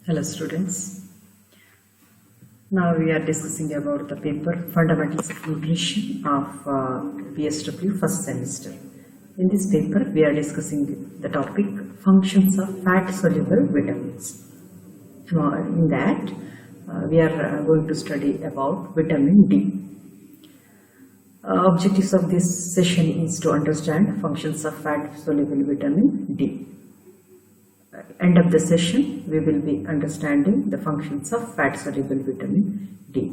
Hello students, now we are discussing about the paper Fundamentals of Nutrition of PSW first semester. In this paper we are discussing the topic Functions of Fat Soluble Vitamins. In that we are going to study about vitamin D. Objectives of this session is to understand functions of fat soluble vitamin D. End of the session we will be understanding the functions of fat soluble vitamin D.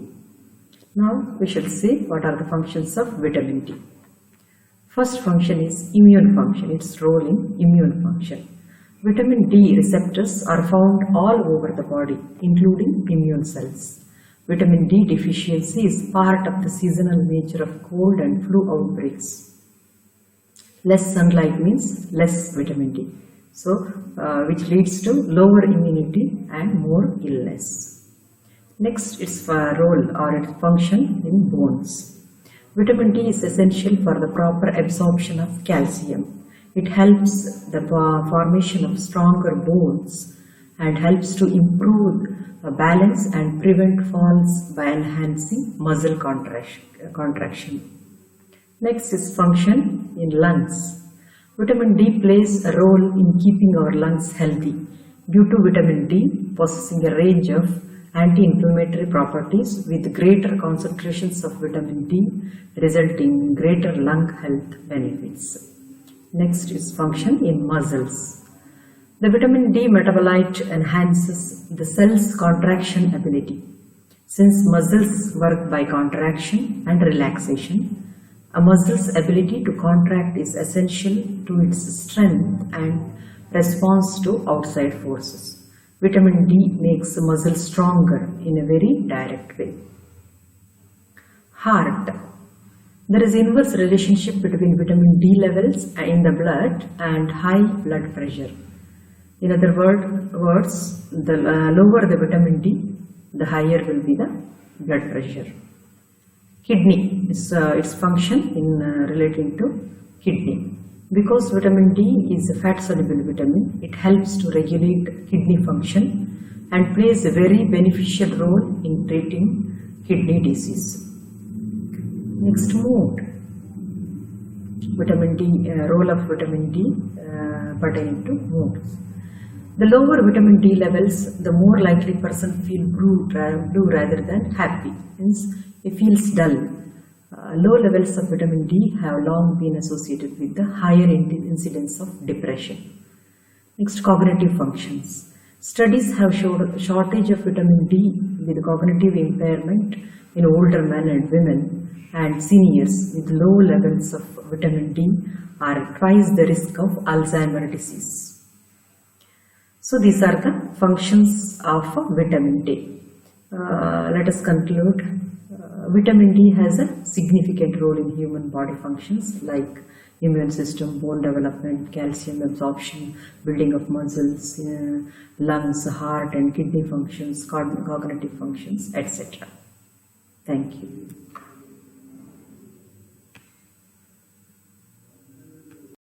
Now we shall see what are the functions of vitamin D. First function is immune function, its role in immune function. Vitamin D receptors are found all over the body, including immune cells. Vitamin D deficiency is part of the seasonal nature of cold and flu outbreaks. Less sunlight means less vitamin D. So, which leads to lower immunity and more illness. Next, its role or its function in bones. Vitamin D is essential for the proper absorption of calcium. It helps the formation of stronger bones and helps to improve balance and prevent falls by enhancing muscle contraction. Next is function in lungs. Vitamin D plays a role in keeping our lungs healthy due to vitamin D possessing a range of anti-inflammatory properties with greater concentrations of vitamin D resulting in greater lung health benefits. Next is function in muscles. The vitamin D metabolite enhances the cell's contraction ability. Since muscles work by contraction and relaxation, a muscle's ability to contract is essential to its strength and response to outside forces. Vitamin D makes the muscle stronger in a very direct way. Heart. There is inverse relationship between vitamin D levels in the blood and high blood pressure. In other words, the lower the vitamin D, the higher will be the blood pressure. Kidney is its function in relating to kidney. Because vitamin D is a fat soluble vitamin, it helps to regulate kidney function and plays a very beneficial role in treating kidney disease. Next, mood. Vitamin D, role of vitamin D pertaining to mood. The lower vitamin D levels, the more likely person feel blue rather than happy. Hence, he feels dull. Low levels of vitamin D have long been associated with the higher incidence of depression. Next, cognitive functions. Studies have showed shortage of vitamin D with cognitive impairment in older men and women, and seniors with low levels of vitamin D are twice the risk of Alzheimer's disease. So these are the functions of vitamin D. Let us conclude. Vitamin D has a significant role in human body functions like immune system, bone development, calcium absorption, building of muscles, lungs, heart and kidney functions, cognitive functions, etc. Thank you.